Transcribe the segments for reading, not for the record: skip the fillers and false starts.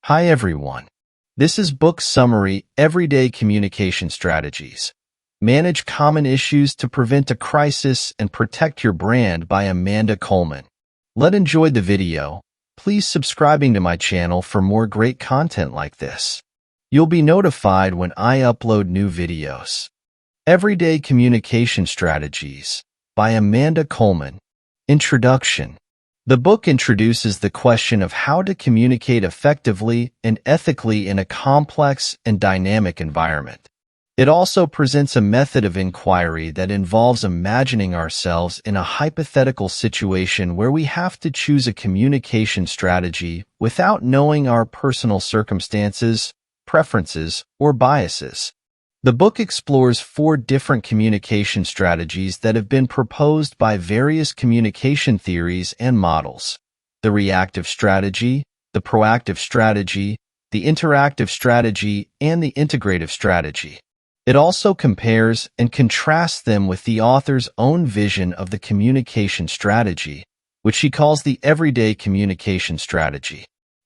Hi everyone. This is Book Summary Everyday Communication Strategies. Manage Common Issues to Prevent a Crisis and Protect Your Brand by Amanda Coleman. Let's enjoy the video. Please subscribing to my channel for more great content like this. You'll be notified when I upload new videos. Everyday Communication Strategies by Amanda Coleman. Introduction. The book introduces the question of how to communicate effectively and ethically in a complex and dynamic environment. It also presents a method of inquiry that involves imagining ourselves in a hypothetical situation where we have to choose a communication strategy without knowing our personal circumstances, preferences, or biases. The book explores 4 different communication strategies that have been proposed by various communication theories and models: the reactive strategy, the proactive strategy, the interactive strategy, and the integrative strategy. It also compares and contrasts them with the author's own vision of the communication strategy, which she calls the everyday communication strategy.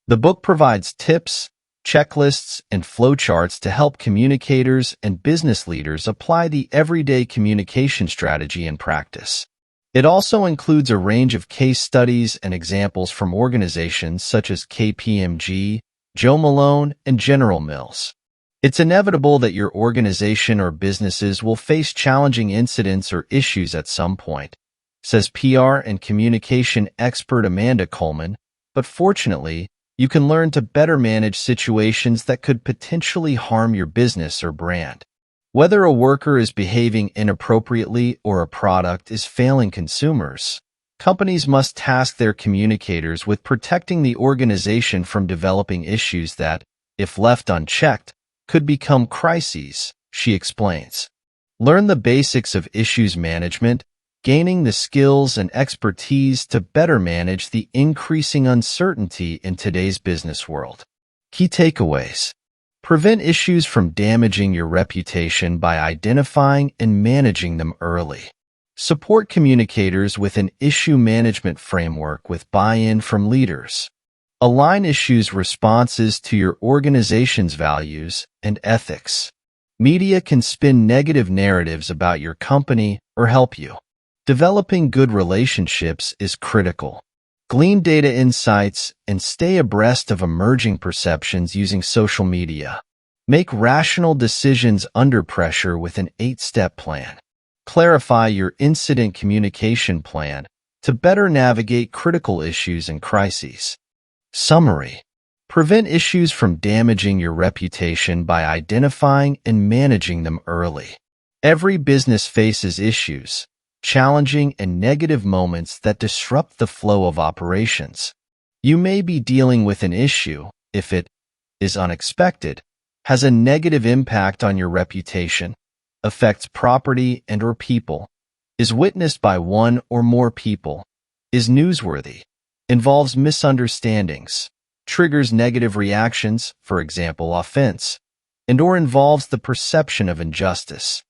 The book provides tips, checklists, and flowcharts to help communicators and business leaders apply the everyday communication strategy in practice. It also includes a range of case studies and examples from organizations such as KPMG, Joe Malone, and General Mills. It's inevitable that your organization or businesses will face challenging incidents or issues at some point, says PR and communication expert Amanda Coleman, but fortunately, you can learn to better manage situations that could potentially harm your business or brand. Whether a worker is behaving inappropriately or a product is failing consumers, companies must task their communicators with protecting the organization from developing issues that, if left unchecked, could become crises, she explains. Learn the basics of issues management, gaining the skills and expertise to better manage the increasing uncertainty in today's business world. Key takeaways. Prevent issues from damaging your reputation by identifying and managing them early. Support communicators with an issue management framework with buy-in from leaders. Align issues responses to your organization's values and ethics. Media can spin negative narratives about your company or help you. Developing good relationships is critical. Glean data insights and stay abreast of emerging perceptions using social media. Make rational decisions under pressure with an 8-step plan. Clarify your incident communication plan to better navigate critical issues and crises. Summary. Prevent issues from damaging your reputation by identifying and managing them early. Every business faces issues, challenging and negative moments that disrupt the flow of operations. You may be dealing with an issue, if it is unexpected, has a negative impact on your reputation, affects property and/or people, is witnessed by one or more people, is newsworthy, involves misunderstandings, triggers negative reactions, for example, offense, and/or involves the perception of injustice.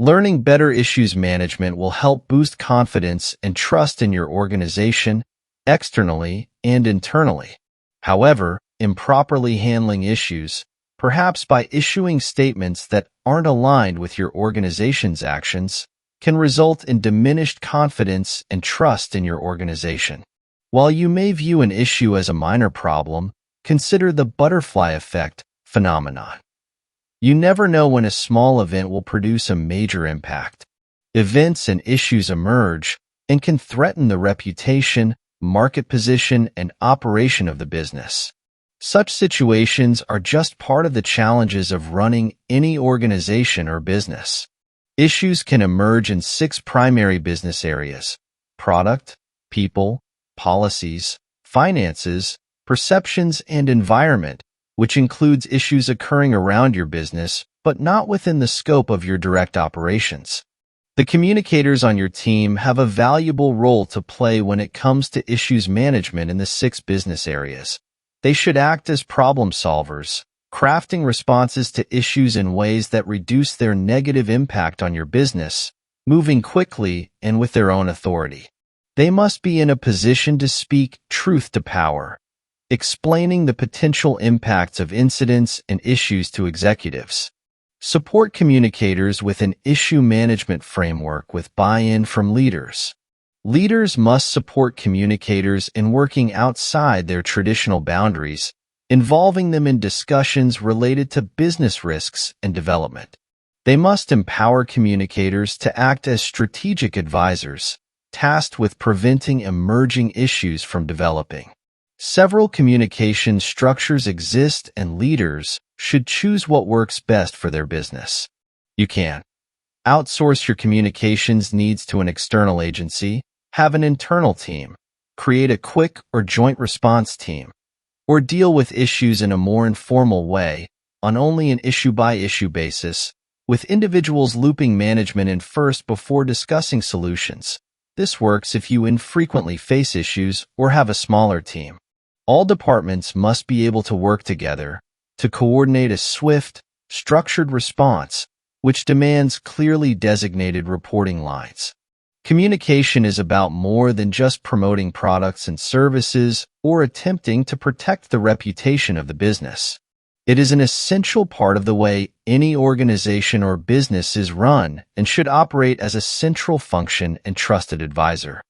Learning better issues management will help boost confidence and trust in your organization, externally and internally. However, improperly handling issues, perhaps by issuing statements that aren't aligned with your organization's actions, can result in diminished confidence and trust in your organization. While you may view an issue as a minor problem, consider the butterfly effect phenomenon. You never know when a small event will produce a major impact. Events and issues emerge and can threaten the reputation, market position, and operation of the business. Such situations are just part of the challenges of running any organization or business. Issues can emerge in 6 primary business areas: product, people, policies, finances, perceptions, and environment, which includes issues occurring around your business, but not within the scope of your direct operations. The communicators on your team have a valuable role to play when it comes to issues management in the 6 business areas. They should act as problem solvers, crafting responses to issues in ways that reduce their negative impact on your business, moving quickly and with their own authority. They must be in a position to speak truth to power, explaining the potential impacts of incidents and issues to executives. Support communicators with an issue management framework with buy-in from leaders. Leaders must support communicators in working outside their traditional boundaries, involving them in discussions related to business risks and development. They must empower communicators to act as strategic advisors, tasked with preventing emerging issues from developing. Several communication structures exist, and leaders should choose what works best for their business. You can outsource your communications needs to an external agency, have an internal team, create a quick or joint response team, or deal with issues in a more informal way, on only an issue-by-issue basis, with individuals looping management in first before discussing solutions. This works if you infrequently face issues or have a smaller team. All departments must be able to work together to coordinate a swift, structured response, which demands clearly designated reporting lines. Communication is about more than just promoting products and services or attempting to protect the reputation of the business. It is an essential part of the way any organization or business is run and should operate as a central function and trusted advisor.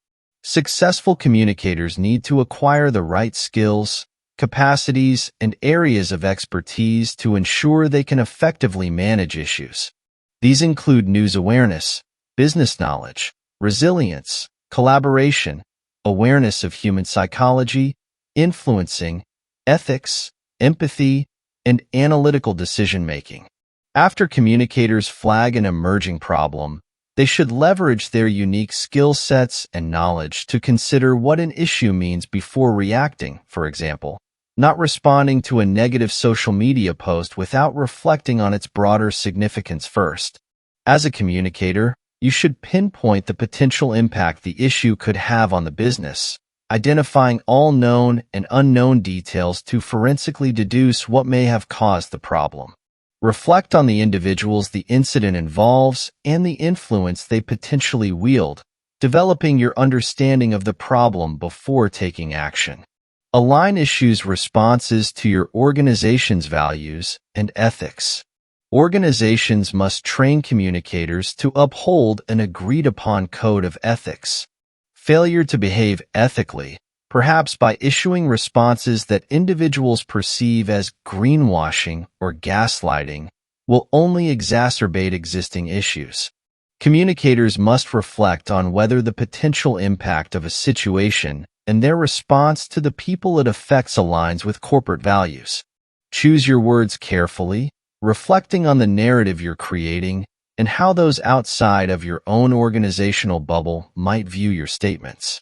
Successful communicators need to acquire the right skills, capacities, and areas of expertise to ensure they can effectively manage issues. These include news awareness, business knowledge, resilience, collaboration, awareness of human psychology, influencing, ethics, empathy, and analytical decision-making. After communicators flag an emerging problem, they should leverage their unique skill sets and knowledge to consider what an issue means before reacting, for example, not responding to a negative social media post without reflecting on its broader significance first. As a communicator, you should pinpoint the potential impact the issue could have on the business, identifying all known and unknown details to forensically deduce what may have caused the problem. Reflect on the individuals the incident involves and the influence they potentially wield, developing your understanding of the problem before taking action. Align issues' responses to your organization's values and ethics. Organizations must train communicators to uphold an agreed-upon code of ethics. Failure to behave ethically, perhaps by issuing responses that individuals perceive as greenwashing or gaslighting, will only exacerbate existing issues. Communicators must reflect on whether the potential impact of a situation and their response to the people it affects aligns with corporate values. Choose your words carefully, reflecting on the narrative you're creating and how those outside of your own organizational bubble might view your statements.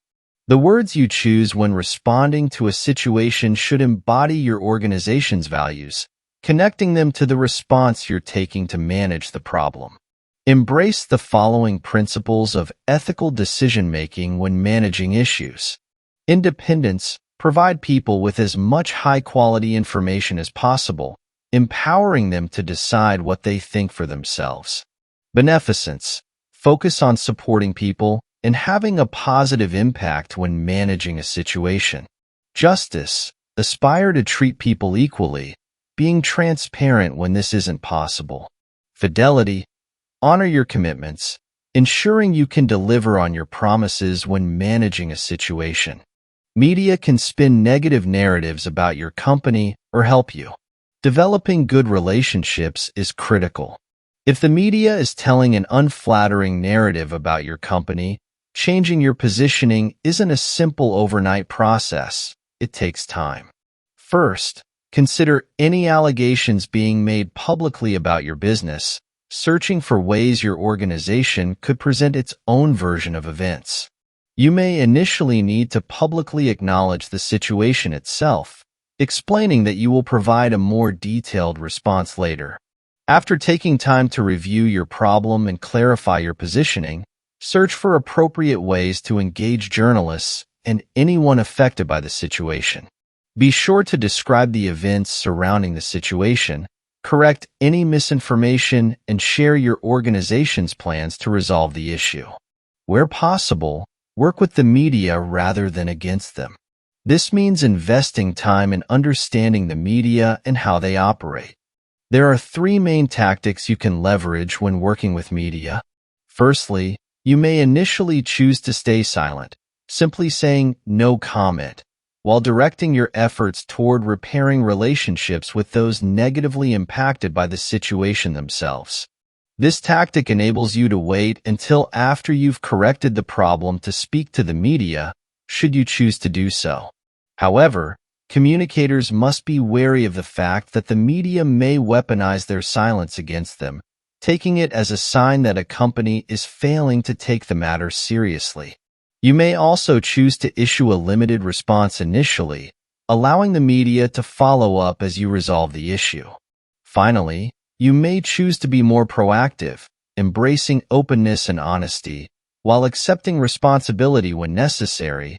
The words you choose when responding to a situation should embody your organization's values, connecting them to the response you're taking to manage the problem. Embrace the following principles of ethical decision-making when managing issues. Independence. Provide people with as much high-quality information as possible, empowering them to decide what they think for themselves. Beneficence. Focus on supporting people and having a positive impact when managing a situation. Justice. Aspire to treat people equally, being transparent when this isn't possible. Fidelity. Honor your commitments, ensuring you can deliver on your promises when managing a situation. Media can spin negative narratives about your company or help you. Developing good relationships is critical. If the media is telling an unflattering narrative about your company, changing your positioning isn't a simple overnight process. It takes time. First, consider any allegations being made publicly about your business, searching for ways your organization could present its own version of events. You may initially need to publicly acknowledge the situation itself, explaining that you will provide a more detailed response later. After taking time to review your problem and clarify your positioning, search for appropriate ways to engage journalists and anyone affected by the situation. Be sure to describe the events surrounding the situation, correct any misinformation, and share your organization's plans to resolve the issue. Where possible, work with the media rather than against them. This means investing time in understanding the media and how they operate. There are three main tactics you can leverage when working with media. Firstly, you may initially choose to stay silent, simply saying no comment, while directing your efforts toward repairing relationships with those negatively impacted by the situation themselves. This tactic enables you to wait until after you've corrected the problem to speak to the media, should you choose to do so. However, communicators must be wary of the fact that the media may weaponize their silence against them, taking it as a sign that a company is failing to take the matter seriously. You may also choose to issue a limited response initially, allowing the media to follow up as you resolve the issue. Finally, you may choose to be more proactive, embracing openness and honesty, while accepting responsibility when necessary,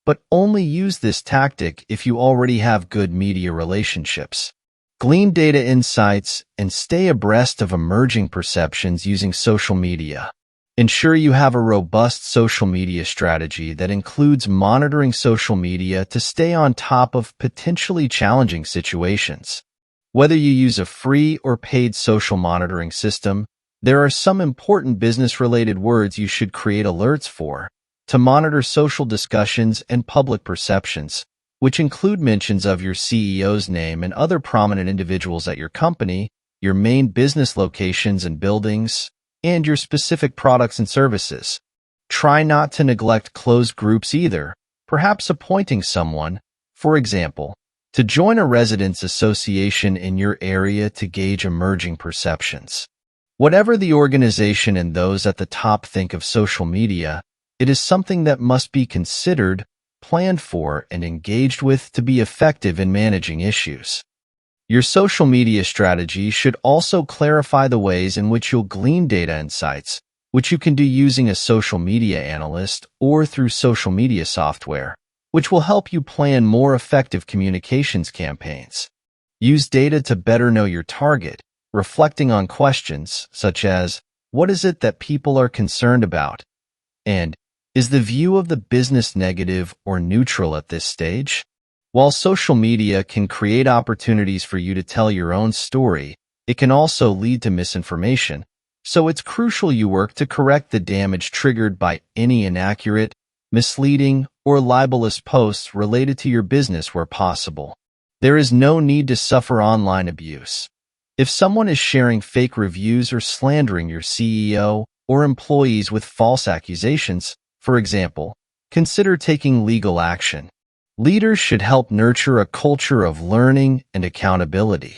but only use this tactic if you already have good media relationships. Glean data insights and stay abreast of emerging perceptions using social media. Ensure you have a robust social media strategy that includes monitoring social media to stay on top of potentially challenging situations. Whether you use a free or paid social monitoring system, there are some important business-related words you should create alerts for to monitor social discussions and public perceptions, which include mentions of your CEO's name and other prominent individuals at your company, your main business locations and buildings, and your specific products and services. Try not to neglect closed groups either, perhaps appointing someone, for example, to join a residents' association in your area to gauge emerging perceptions. Whatever the organization and those at the top think of social media, it is something that must be considered, planned for, and engaged with to be effective in managing issues. Your social media strategy should also clarify the ways in which you'll glean data insights, which you can do using a social media analyst or through social media software, which will help you plan more effective communications campaigns. Use data to better know your target, reflecting on questions such as, what is it that people are concerned about? And, is the view of the business negative or neutral at this stage? While social media can create opportunities for you to tell your own story, it can also lead to misinformation, so it's crucial you work to correct the damage triggered by any inaccurate, misleading, or libelous posts related to your business where possible. There is no need to suffer online abuse. If someone is sharing fake reviews or slandering your CEO or employees with false accusations, for example, consider taking legal action. Leaders should help nurture a culture of learning and accountability.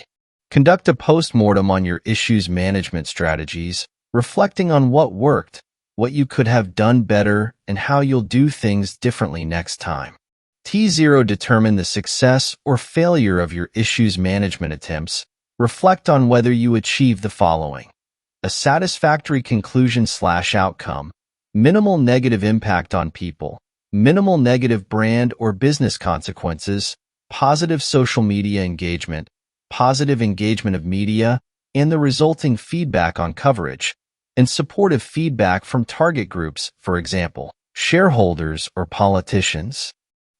Conduct a post-mortem on your issues management strategies, reflecting on what worked, what you could have done better, and how you'll do things differently next time. T0 Determine the success or failure of your issues management attempts. Reflect on whether you achieve the following: a satisfactory conclusion/outcome, minimal negative impact on people, minimal negative brand or business consequences, positive social media engagement, positive engagement of media, and the resulting feedback on coverage, and supportive feedback from target groups, for example, shareholders or politicians.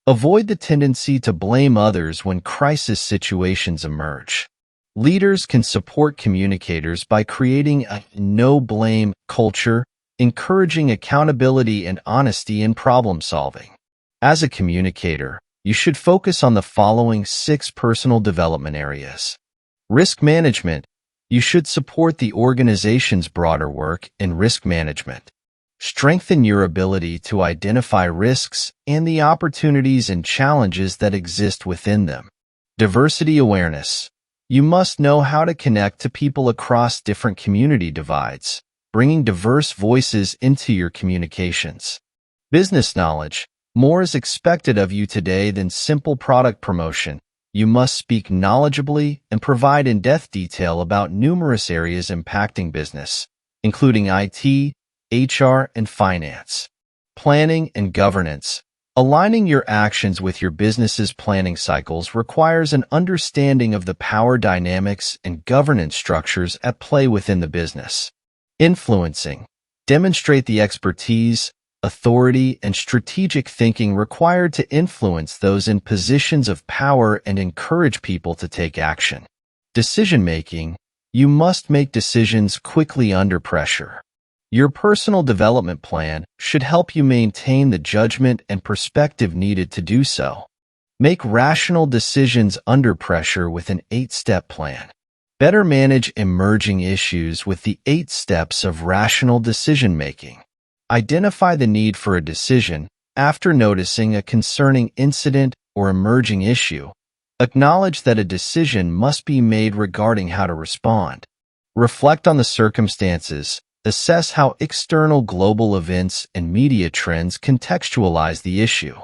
Avoid the tendency to blame others when crisis situations emerge. Leaders can support communicators by creating a no-blame culture, encouraging accountability and honesty in problem-solving. As a communicator, you should focus on the following 6 personal development areas. Risk management. You should support the organization's broader work in risk management. Strengthen your ability to identify risks and the opportunities and challenges that exist within them. Diversity awareness. You must know how to connect to people across different community divides, bringing diverse voices into your communications. Business knowledge. More is expected of you today than simple product promotion. You must speak knowledgeably and provide in-depth detail about numerous areas impacting business, including IT, HR, and finance. Planning and governance. Aligning your actions with your business's planning cycles requires an understanding of the power dynamics and governance structures at play within the business. Influencing. Demonstrate the expertise, authority, and strategic thinking required to influence those in positions of power and encourage people to take action. Decision-making. You must make decisions quickly under pressure. Your personal development plan should help you maintain the judgment and perspective needed to do so. Make rational decisions under pressure with an 8-step plan. Better manage emerging issues with the 8 steps of rational decision-making. Identify the need for a decision after noticing a concerning incident or emerging issue. Acknowledge that a decision must be made regarding how to respond. Reflect on the circumstances. Assess how external global events and media trends contextualize the issue.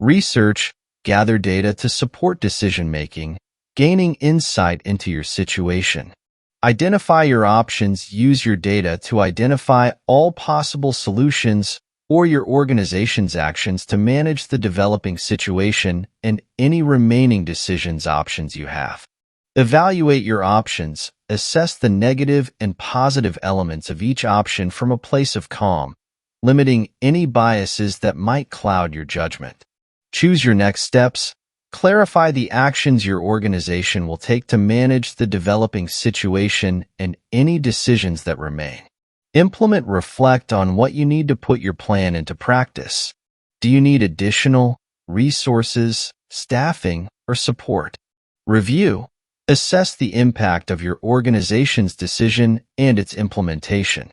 Research. Gather data to support decision-making, gaining insight into your situation. Identify your options. Use your data to identify all possible solutions or your organization's actions to manage the developing situation and any remaining decisions options you have. Evaluate your options. Assess the negative and positive elements of each option from a place of calm, limiting any biases that might cloud your judgment. Choose your next steps. Clarify the actions your organization will take to manage the developing situation and any decisions that remain. Implement. Reflect on what you need to put your plan into practice. Do you need additional resources, staffing, or support? Review. Assess the impact of your organization's decision and its implementation.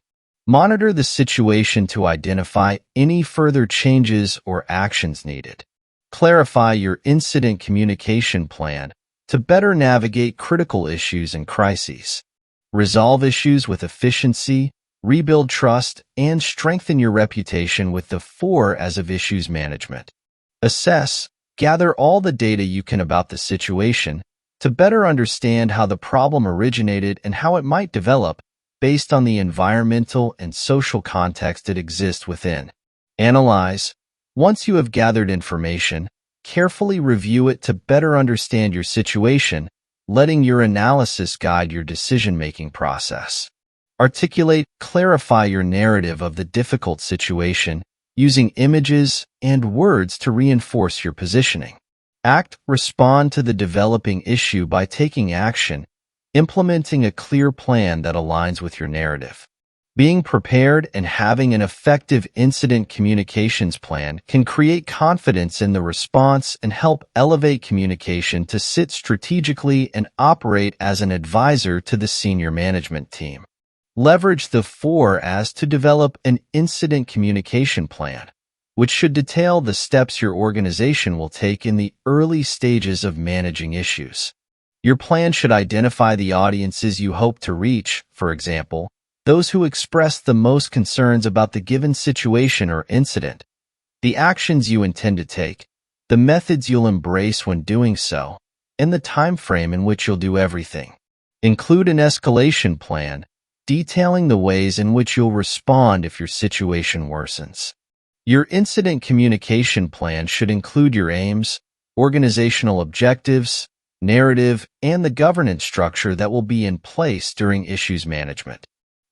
Monitor the situation to identify any further changes or actions needed. Clarify your incident communication plan to better navigate critical issues and crises. Resolve issues with efficiency, rebuild trust, and strengthen your reputation with the 4 As of issues management. Assess. Gather all the data you can about the situation to better understand how the problem originated and how it might develop based on the environmental and social context it exists within. Analyze. Once you have gathered information, carefully review it to better understand your situation, letting your analysis guide your decision-making process. Articulate. Clarify your narrative of the difficult situation using images and words to reinforce your positioning. Act. Respond to the developing issue by taking action, implementing a clear plan that aligns with your narrative. Being prepared and having an effective incident communications plan can create confidence in the response and help elevate communication to sit strategically and operate as an advisor to the senior management team. Leverage the 4 As to develop an incident communication plan, which should detail the steps your organization will take in the early stages of managing issues. Your plan should identify the audiences you hope to reach, for example, those who express the most concerns about the given situation or incident, the actions you intend to take, the methods you'll embrace when doing so, and the time frame in which you'll do everything. Include an escalation plan, detailing the ways in which you'll respond if your situation worsens. Your incident communication plan should include your aims, organizational objectives, narrative, and the governance structure that will be in place during issues management.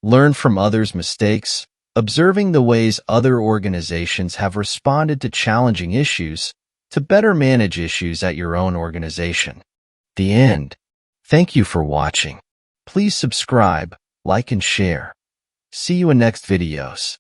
Learn from others' mistakes, observing the ways other organizations have responded to challenging issues to better manage issues at your own organization. The end. Thank you for watching. Please subscribe, like, and share. See you in next videos.